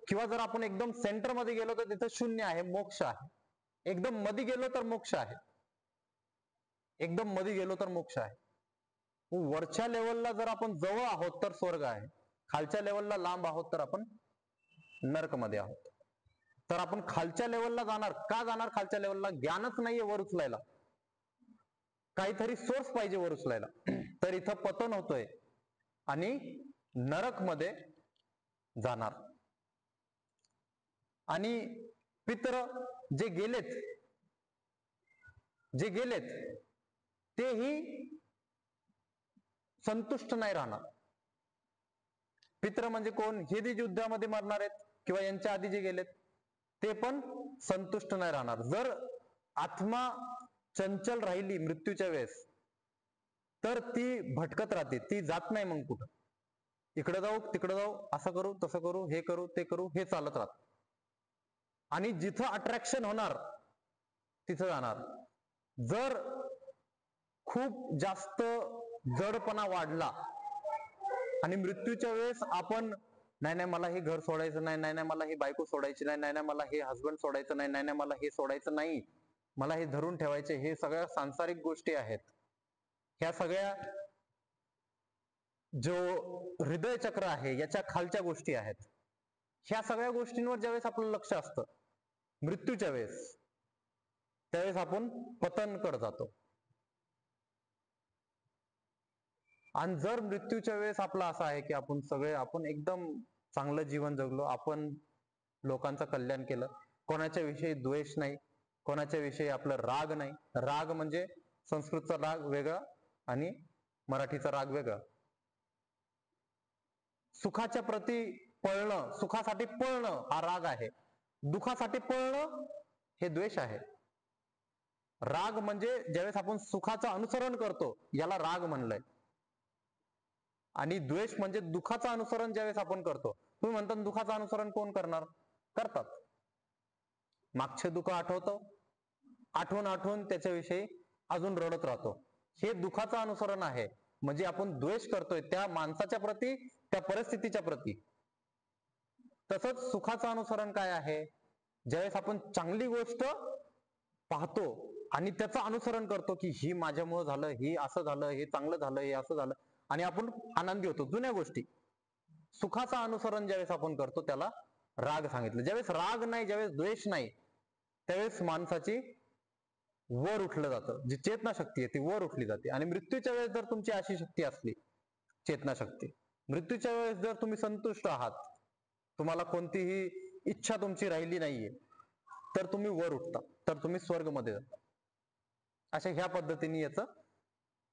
किंवा जर आपण एकदम सेंटर मध्ये गेलो तर तिथं शून्य आहे, मोक्ष आहे. एकदम मध्ये गेलो तर मोक्ष आहे, एकदम मध्ये गेलो तर मोक्ष आहे. वरच्या लेवलला जर आपण जवळ आहोत तर स्वर्ग आहे, खालच्या लेवलला लांब आहोत तर आपण नरक मध्ये आहोत. तर आपण खालच्या लेवलला जाणार का? जाणार खालच्या लेवलला? ज्ञानच नाहीये वर उचलायला, काहीतरी सोर्स पाहिजे वर उचलायला. तर इथं पतन होतोय आणि नरक मध्ये जाणार. आणि पितर जे गेलेत तेही संतुष्ट नाही राहणार. पित्र म्हणजे कोण? हे जे युद्धामध्ये मरणार आहेत किंवा यांच्या आधी जे गेलेत ते पण संतुष्ट नाही राहणार. जर आत्मा चंचल राहिली मृत्यूच्या वेळेस तर ती भटकत राहते, ती जात नाही मग कुठं. इकडे जाऊ तिकडे जाऊ, असं करू तसं करू, हे करू ते करू, हे चालत राहत. आणि जिथं अट्रॅक्शन होणार तिथं जाणार. जर खूप जास्त जडपणा वाढला आणि मृत्यूच्या वेळेस आपण नाही नाही मला हे घर सोडायचं नाही, नाही नाही मला ही बायको सोडायची नाही, नाही नाही मला हे हसबंड सोडायचं नाही, नाही नाही मला हे सोडायचं नाही, मला हे धरून ठेवायचे, हे सगळ्या सांसारिक गोष्टी आहेत. ह्या सगळ्या जो हृदय चक्र आहे याच्या खालच्या गोष्टी आहेत. ह्या सगळ्या गोष्टींवर ज्यावेळेस आपलं लक्ष असतं मृत्यूच्या वेळेस, त्यावेळेस आपण पतनकडे जातो. आणि जर मृत्यूच्या वेळेस आपला असा आहे की आपण एकदम चांगलं जीवन जगलो, आपण लोकांचं कल्याण केलं, कोणाच्या विषयी द्वेष नाही, कोणाच्या विषयी आपलं राग नाही. राग म्हणजे संस्कृतचा राग वेगळा आणि मराठीचा राग वेगळा. सुखाच्या प्रती पळणं, सुखासाठी पळणं हा राग आहे. दुःखासाठी पळणं हे द्वेष आहे. राग म्हणजे ज्यावेळेस आपण सुखाचं अनुसरण करतो याला राग म्हणलंय. आणि द्वेष म्हणजे दुःखाचं अनुसरण ज्यावेळेस आपण करतो. तुम्ही म्हणता दुःखाचं अनुसरण कोण करणार? करतात. मागचे दुःख आठवतं, आठवून आठवून त्याच्याविषयी अजून रडत राहतो. हे दुःखाचं अनुसरण आहे. म्हणजे आपण द्वेष करतोय त्या माणसाच्या प्रती, त्या परिस्थितीच्या प्रती. तसंच सुखाचं अनुसरण काय आहे? ज्यावेळेस आपण चांगली गोष्ट पाहतो आणि त्याचं अनुसरण करतो की ही माझ्यामुळे झालं, ही असं झालं, हे चांगलं झालं, हे असं झालं, आणि आपण आनंदी होतो जुन्या गोष्टी. सुखाचं अनुसरण ज्यावेळेस आपण करतो त्याला राग सांगितलं. ज्यावेळेस राग नाही, ज्यावेळेस द्वेष नाही, त्यावेळेस माणसाची वर उठलं जातं. जी चेतना शक्ती आहे ती वर उठली जाते. आणि मृत्यूच्या वेळेस जर तुमची अशी शक्ती असली, चेतना शक्ती, मृत्यूच्या वेळेस जर तुम्ही संतुष्ट आहात, तुम्हाला कोणतीही इच्छा तुमची राहिली नाहीये, तर तुम्ही वर उठता, तर तुम्ही स्वर्गमध्ये जाता. अशा ह्या पद्धतीने याच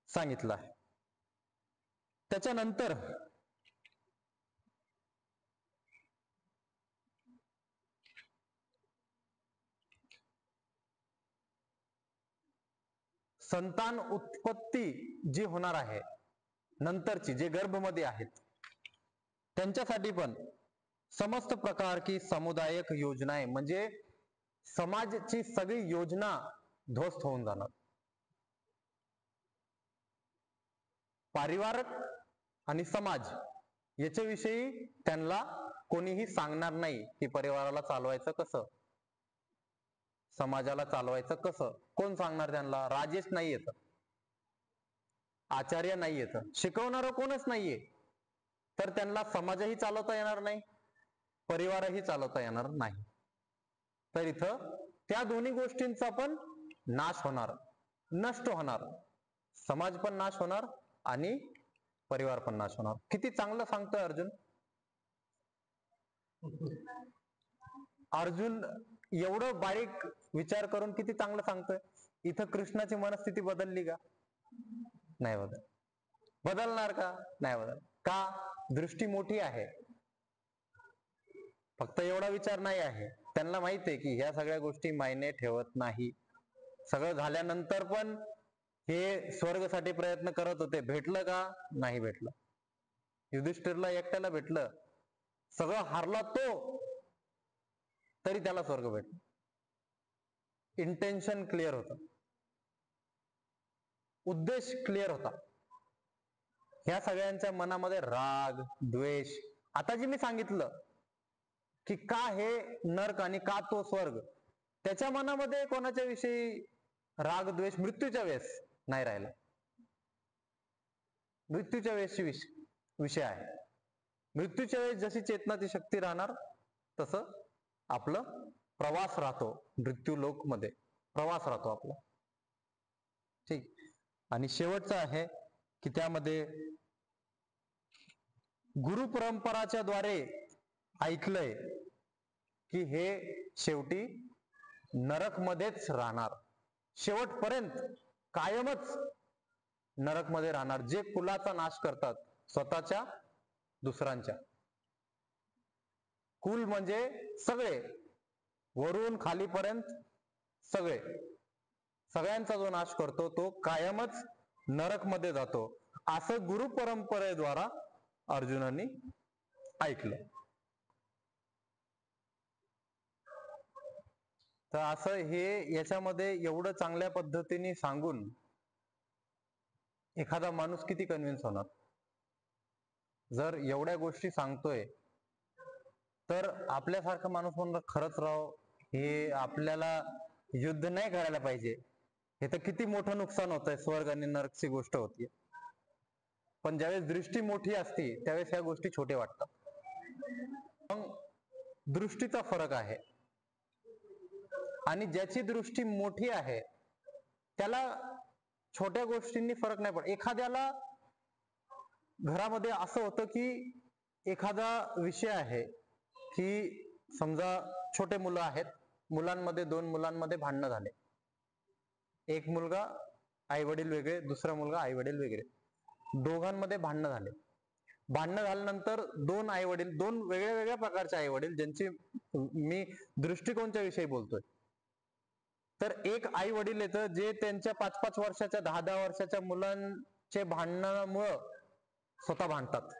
सांगितलं आहे. त्याच्यानंतर संतान उत्पत्ती जी होणार आहे नंतरची, जे गर्भमध्ये आहेत, त्यांच्यासाठी पण समस्त प्रकार की सामुदायिक योजना आहे. म्हणजे समाजाची सगळी योजना ध्वस्त होऊन जाणार. पारिवारिक आणि समाज याच्याविषयी त्यांना कोणीही सांगणार नाही की परिवाराला चालवायचं कसं, समाजाला चालवायचं कसं. कोण सांगणार त्यांना? राजेश नाही येत, आचार्य नाही येत, शिकवणारं कोणच नाहीये. तर त्यांना समाजही चालवता येणार नाही, परिवारही चालवता येणार नाही. तर इथं त्या दोन्ही गोष्टींचा पण नाश होणार, नष्ट होणार. समाज पण नाश होणार आणि परिवार पण नाश होणार. किती चांगलं सांगतोय अर्जुन. अर्जुन एवढं बारीक विचार करून किती चांगलं सांगतोय. इथं कृष्णाची मनस्थिती बदलली का? नाही बदल. बदलणार का? नाही बदल. का? दृष्टी मोठी आहे. फक्त एवढा विचार नाही आहे. त्यांना माहित आहे की ह्या सगळ्या गोष्टी मायने ठेवत नाही. सगळं झाल्यानंतर पण हे स्वर्गासाठी प्रयत्न करत होते, भेटलं का? नाही भेटलं. युधिष्ठिरला एकट्याला भेटलं, सगळं हारला तो, तरी त्याला स्वर्ग भेटला. इंटेन्शन क्लिअर होतं, उद्देश क्लिअर होता. ह्या सगळ्यांच्या मनामध्ये राग, द्वेष. आता जे मी सांगितलं की का हे नरक आणि का तो स्वर्ग, त्याच्या मनामध्ये कोणाच्या विषयी राग द्वेष मृत्यूच्या वेळेस नाही राहिला. मृत्यूच्या वेळेसची विषय आहे. मृत्यूच्या वेळेस जशी चेतनाची शक्ती राहणार तसं आपलं प्रवास राहतो. मृत्यू लोक मध्ये प्रवास राहतो आपला. ठीक. आणि शेवटचं आहे की त्यामध्ये गुरु परंपराच्या द्वारे ऐकलंय की हे शेवटी नरक मध्येच राहणार, शेवटपर्यंत कायमच नरक मध्ये राहणार. जे कुलाचा नाश करतात स्वतःच्या, दुसऱ्यांच्या. कुल म्हणजे सगळे, वरून खालीपर्यंत सगळे, सगळ्यांचा जो नाश करतो तो कायमच नरक मध्ये जातो, असं गुरु परंपरेद्वारा अर्जुनांनी ऐकलं. तर असं हे याच्यामध्ये एवढं चांगल्या पद्धतीने सांगून एखादा माणूस किती कन्व्हिन्स होणार. जर एवढ्या गोष्टी सांगतोय तर आपल्यासारखा माणूस म्हणणार खरंच राव, हे आपल्याला युद्ध नाही करायला पाहिजे, हे तर किती मोठं नुकसान होत आहे, स्वर्ग आणि नरकची गोष्ट होती. पण ज्यावेळेस दृष्टी मोठी असते त्यावेळेस ह्या गोष्टी छोटे वाटतात. मग दृष्टीचा फरक आहे. आणि ज्याची दृष्टी मोठी आहे त्याला छोट्या गोष्टींनी फरक नाही पडत. एखाद्याला घरामध्ये असं होतं की एखादा विषय आहे की समजा छोटे मुलं आहेत, मुलांमध्ये 2 मुलांमध्ये भांडणं झाले. एक मुलगा आई वडील वेगळे, दुसरा मुलगा आई वडील वेगळे, दोघांमध्ये भांडणं झाले. भांडणं झाल्यानंतर 2 आई वडील, 2 वेगळ्या वेगळ्या प्रकारचे आई वडील, ज्यांची मी दृष्टिकोनच्या विषयी बोलतोय. तर एक आई वडील येतं जे त्यांच्या 5-5 वर्षाच्या 10-10 वर्षाच्या मुलांचे भांडणामुळं स्वतः भांडतात.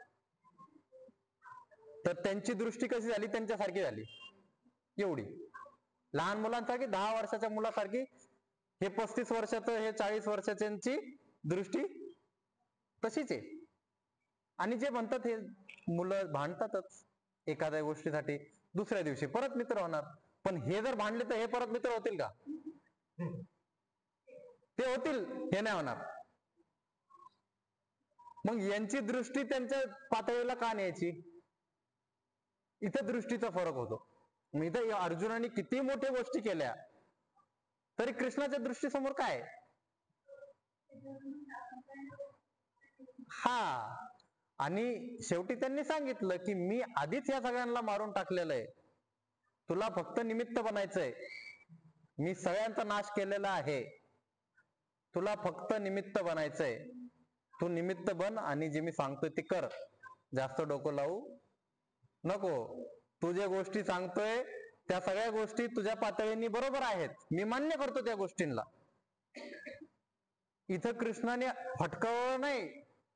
तर त्यांची दृष्टी कशी झाली, त्यांच्यासारखी झाली, एवढी लहान मुलांसारखी, 10 वर्षाच्या मुलासारखी. हे 35 वर्षाचं, हे 40 वर्षाच्यांची दृष्टी तशीच आहे. आणि जे म्हणतात हे मुलं भांडतातच एखाद्या गोष्टीसाठी, दुसऱ्या दिवशी परत मित्र होणार. पण हे जर भांडले तर हे परत मित्र होतील का? ते होतील, हे नाही होणार. मग यांची दृष्टी त्यांच्या पातळीला का न्यायची? इथं दृष्टीचा फरक होतो. मग इथं अर्जुनाने किती मोठ्या गोष्टी केल्या तरी कृष्णाच्या दृष्टीसमोर काय? हा, आणि शेवटी त्यांनी सांगितलं की मी आधीच या सगळ्यांना मारून टाकलेलं आहे, तुला फक्त निमित्त बनायचंय. मी सगळ्यांचा नाश केलेला आहे, तुला फक्त निमित्त बनायचंय. तू निमित्त बन आणि जे मी सांगतोय ते कर, जास्त डोकं लावू नको. तू ज्या गोष्टी सांगतोय त्या सगळ्या गोष्टी तुझ्या पातळीने बरोबर आहेत, मी मान्य करतो त्या गोष्टींना. इथं कृष्णाने फटकावलं नाही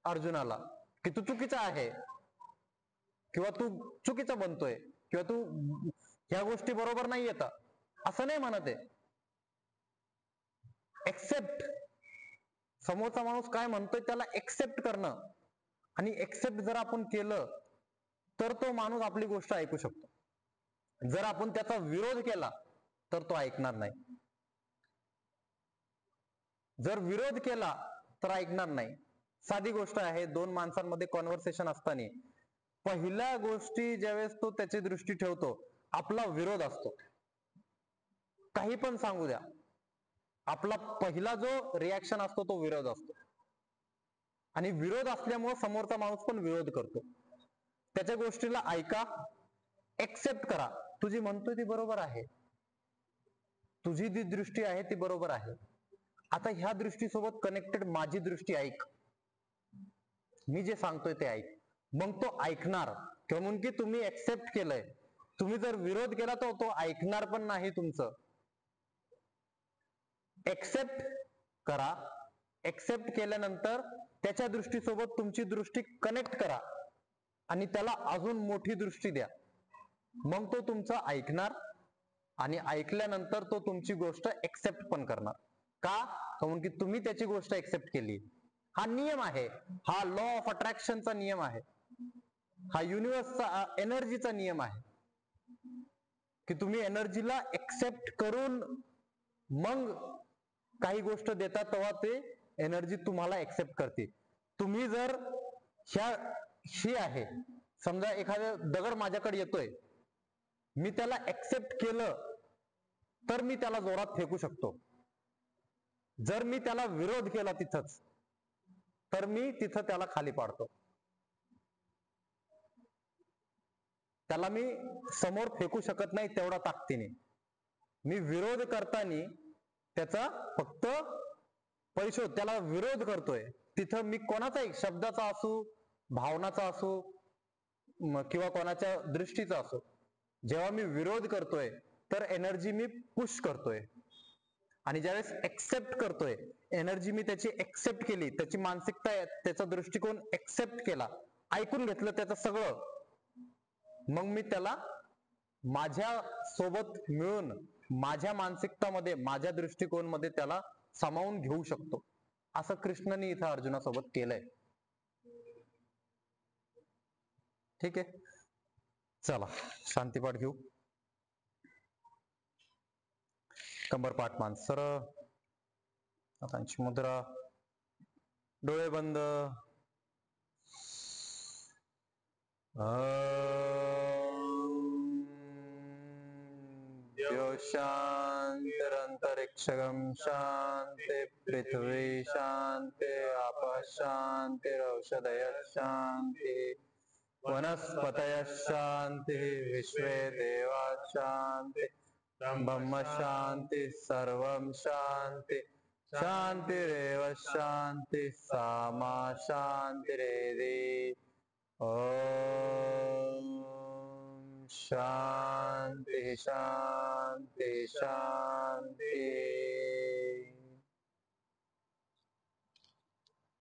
अर्जुनाला की तू चुकीचा आहे किंवा तू चुकीचा बनतोय किंवा तू ह्या गोष्टी बरोबर नाही येत, असं नाही म्हणत आहे. एक्सेप्ट, समोरचा माणूस काय म्हणतोय त्याला एक्सेप्ट करणं, आणि एक्सेप्ट जर आपण केलं तर तो माणूस आपली गोष्ट ऐकू शकतो. जर आपण त्याचा विरोध केला तर तो ऐकणार नाही. जर विरोध केला तर ऐकणार नाही. साधी गोष्ट आहे, 2 माणसांमध्ये कॉन्व्हर्सेशन असताना पहिल्या गोष्टी ज्यावेळेस तो त्याची दृष्टी ठेवतो, आपला विरोध असतो. काही पण सांगू द्या, आपला पहिला जो रिॲक्शन असतो तो विरोध असतो. आणि विरोध असल्यामुळे समोरचा माणूस पण विरोध करतो. त्याच्या गोष्टीला ऐका, एक्सेप्ट करा. तुझी म्हणतोय ती बरोबर आहे, तुझी जी दृष्टी आहे ती बरोबर आहे. आता ह्या दृष्टीसोबत कनेक्टेड माझी दृष्टी ऐक, मी जे सांगतोय ते ऐक. मग तो ऐकणार. म्हणून की तुम्ही एक्सेप्ट केलंय, तुम्ही जर विरोध केला तर तो ऐकणार पण नाही तुमचं. एक्सेप्ट करा, एक्सेप्ट केल्यानंतर त्याच्या दृष्टीसोबत तुमची दृष्टी कनेक्ट करा आणि त्याला अजून मोठी दृष्टी द्या. मग तो तुमचं ऐकणार आणि ऐकल्यानंतर तो तुमची गोष्ट एक्सेप्ट पण करणार. का? कारण की तुम्ही त्याची गोष्ट एक्सेप्ट केली. हा नियम आहे, हा लॉ ऑफ अट्रॅक्शनचा नियम आहे, हा युनिव्हर्सचा एनर्जीचा नियम आहे की तुम्ही एनर्जीला एक्सेप्ट करून मग काही गोष्ट देता तेव्हा ते एनर्जी तुम्हाला एक्सेप्ट करते. तुम्ही जर ही आहे, समजा एखादा दगड माझ्याकडे येतोय, मी त्याला एक्सेप्ट केलं तर मी त्याला जोरात फेकू शकतो. जर मी त्याला विरोध केला तिथंच तर मी तिथं त्याला खाली पाडतो. त्याला मी समोर फेकू शकत नाही तेवढा ताकदीने. मी विरोध करताना त्याचा फक्त परिशोध, त्याला विरोध करतोय, तिथं मी कोणाचाही शब्दाचा असू, भावनाचा असू किंवा कोणाच्या दृष्टीचा असो, जेव्हा मी विरोध करतोय तर एनर्जी मी पुश करतोय. आणि ज्यावेळेस एक्सेप्ट करतोय, एनर्जी मी त्याची एक्सेप्ट केली, त्याची मानसिकता आहे, त्याचा दृष्टिकोन एक्सेप्ट केला, ऐकून घेतलं त्याचं सगळं, मग मी त्याला माझ्या सोबत मिळून माझ्या मानसिकतामध्ये, माझ्या दृष्टिकोनमध्ये त्याला सामावून घेऊ शकतो. असं कृष्णाने इथं अर्जुनासोबत केलंय. ठीक आहे, चला शांतीपाठ घेऊ. कंबरपाठ मान सरळ, हातांची मुद्रा, डोळे बंद. द्यो शांतिरंतरिक्षगं शांति पृथ्वी शांति आपः शांतिरौषधयः शांति वनस्पतयः शांति विश्वे देवाः शांति ब्रह्म शांति सर्वं शांति शांतिरेव शांति सामा शांतिरेधि. ओम शांति शांति शांति.